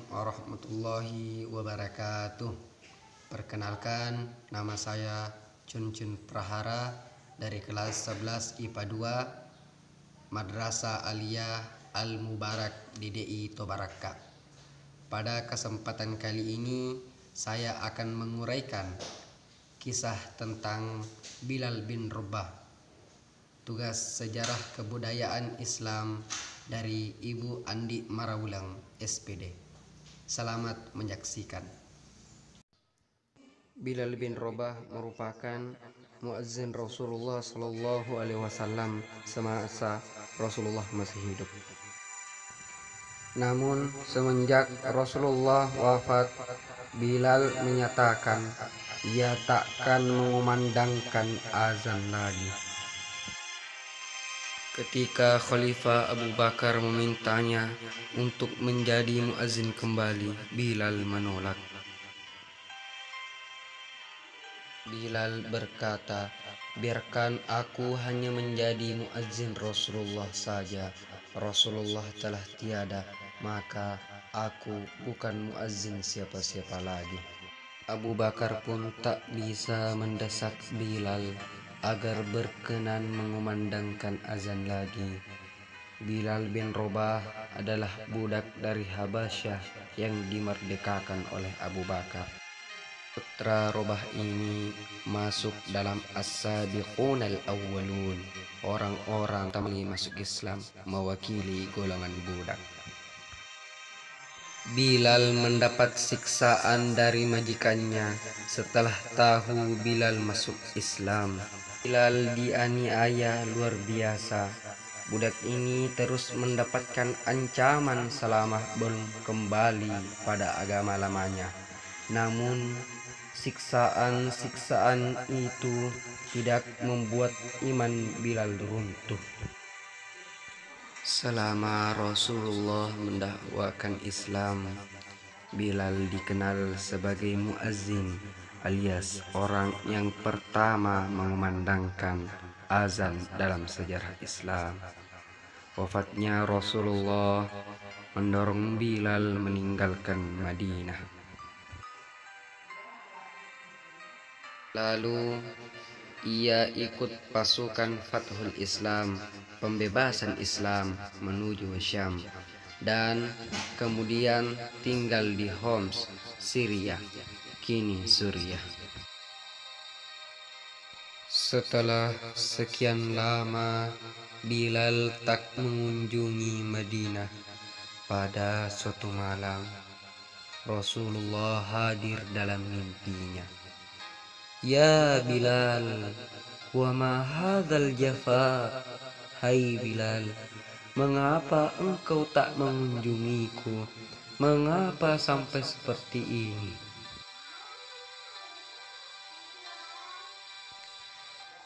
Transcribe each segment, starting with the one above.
warahmatullahi wabarakatuh. Perkenalkan, nama saya Chun Prahara dari kelas 11 IPA 2 Madrasah Aliyah Al-Mubarak DDI Tobaraka. Pada kesempatan kali ini saya akan menguraikan kisah tentang Bilal bin Rabah, tugas sejarah kebudayaan Islam dari Ibu Andi Marawulang, SPD. Selamat menyaksikan. Bilal bin Rabah merupakan muazzin Rasulullah Shallallahu Alaihi Wasallam semasa Rasulullah masih hidup. Namun semenjak Rasulullah wafat, Bilal menyatakan ia takkan mengumandangkan azan lagi. Ketika Khalifah Abu Bakar memintanya untuk menjadi muazzin kembali, Bilal menolak. Bilal berkata, "Biarkan aku hanya menjadi muazzin Rasulullah saja. Rasulullah telah tiada, maka aku bukan muazzin siapa-siapa lagi." Abu Bakar pun tak bisa mendesak Bilal agar berkenan mengumandangkan azan lagi. Bilal bin Rabah adalah budak dari Habasyah yang dimerdekakan oleh Abu Bakar. Putra Rabah ini masuk dalam as-sabiqun al-awwalun, orang-orang pertama masuk Islam, mewakili golongan budak. Bilal mendapat siksaan dari majikannya setelah tahu Bilal masuk Islam. Bilal dianiaya luar biasa. Budak ini terus mendapatkan ancaman selama belum kembali pada agama lamanya. Namun siksaan-siksaan itu tidak membuat iman Bilal runtuh. Selama Rasulullah mendakwakan Islam, Bilal dikenal sebagai muazzin alias orang yang pertama mengumandangkan azan dalam sejarah Islam. Wafatnya Rasulullah mendorong Bilal meninggalkan Madinah. Lalu ia ikut pasukan Fathul Islam, pembebasan Islam menuju Syam, dan kemudian tinggal di Homs, Syria, kini Suriah. Setelah sekian lama, Bilal tak mengunjungi Madinah. Pada suatu malam, Rasulullah hadir dalam mimpinya. "Ya Bilal, wa ma hadzal jafa?" "Hai Bilal, mengapa engkau tak mengunjungiku? Mengapa sampai seperti ini?"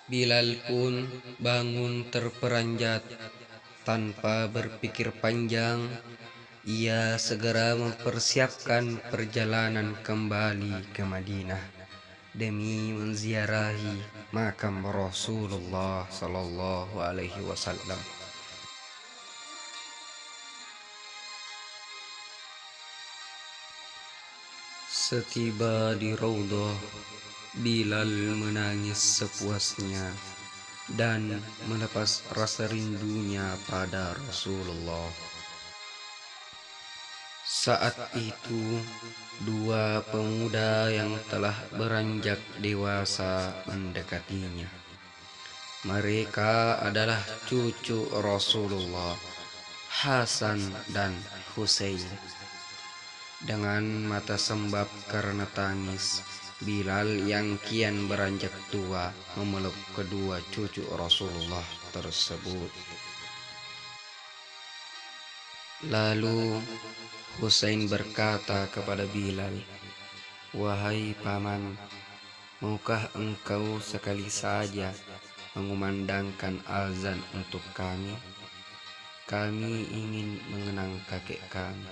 Bilal pun bangun terperanjat. Tanpa berpikir panjang, ia segera mempersiapkan perjalanan kembali ke Madinah demi menziarahi makam Rasulullah Sallallahu Alaihi Wasallam. Setiba di Raudhah, Bilal menangis sepuasnya dan melepas rasa rindunya pada Rasulullah. Saat itu, dua pemuda yang telah beranjak dewasa mendekatinya. Mereka adalah cucu Rasulullah, Hasan dan Husain. Dengan mata sembab karena tangis, Bilal yang kian beranjak tua memeluk kedua cucu Rasulullah tersebut. Lalu Husain berkata kepada Bilal, "Wahai paman, maukah engkau sekali saja mengumandangkan azan untuk kami? Kami ingin mengenang kakek kami."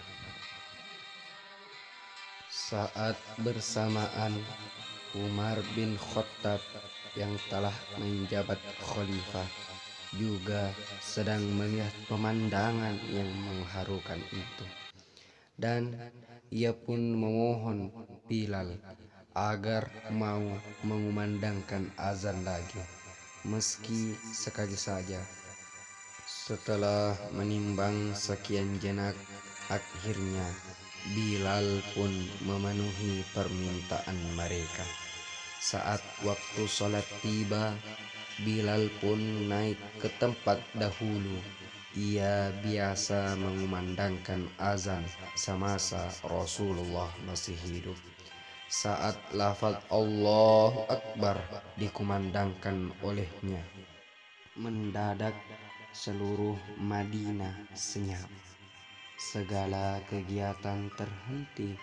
Saat bersamaan, Umar bin Khattab yang telah menjabat khalifah juga sedang melihat pemandangan yang mengharukan itu. dan ia pun memohon Bilal agar mau mengumandangkan azan lagi, meski sekali saja. Setelah menimbang sekian jenak, akhirnya Bilal pun memenuhi permintaan mereka. Saat waktu sholat tiba, Bilal pun naik ke tempat dahulu. Ia biasa mengumandangkan azan semasa Rasulullah masih hidup. Saat lafaz Allahu Akbar dikumandangkan olehnya, mendadak seluruh Madinah senyap. Segala kegiatan terhenti.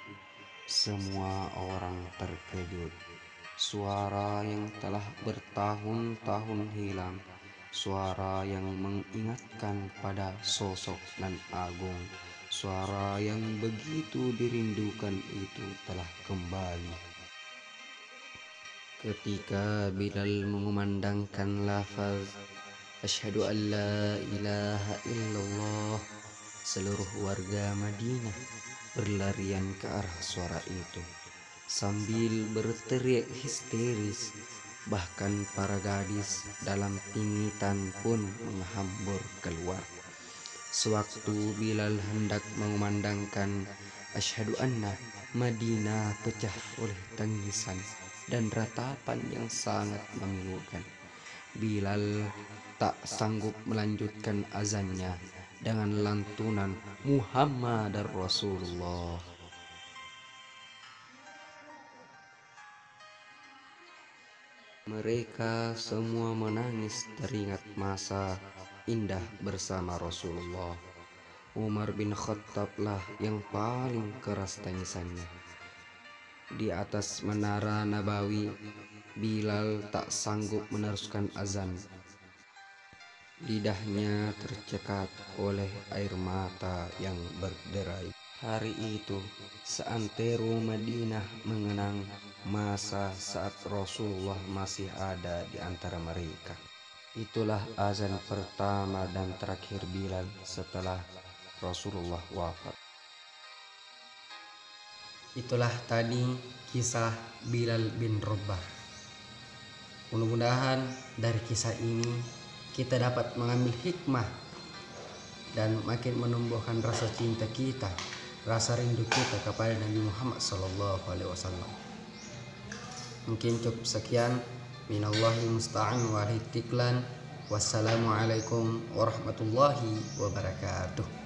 Semua orang terkejut. Suara yang telah bertahun-tahun hilang, suara yang mengingatkan pada sosok nan agung, suara yang begitu dirindukan itu telah kembali. Ketika Bilal mengumandangkan lafaz Asyhadu an la ilaha illallah, seluruh warga Madinah berlarian ke arah suara itu sambil berteriak histeris. Bahkan para gadis dalam pingitan pun menghambur keluar. Sewaktu Bilal hendak mengumandangkan Asyhadu anna, Madinah pecah oleh tangisan dan ratapan yang sangat memilukan. Bilal tak sanggup melanjutkan azannya dengan lantunan Muhammad Rasulullah. Mereka semua menangis teringat masa indah bersama Rasulullah. Umar bin Khattab lah yang paling keras tangisannya. Di atas menara Nabawi, Bilal tak sanggup meneruskan azan. Lidahnya tercekat oleh air mata yang berderai. Hari itu, seantero Madinah mengenang masa saat Rasulullah masih ada di antara mereka. Itulah azan pertama dan terakhir Bilal setelah Rasulullah wafat. Itulah tadi kisah Bilal bin Rabah. Mudah-mudahan dari kisah ini kita dapat mengambil hikmah dan makin menumbuhkan rasa cinta kita, rasa rindu kita kepada Nabi Muhammad SAW. Mungkin cukup sekian. Minallahi musta'an wa alaihi tiklan. Wassalamualaikum warahmatullahi wabarakatuh.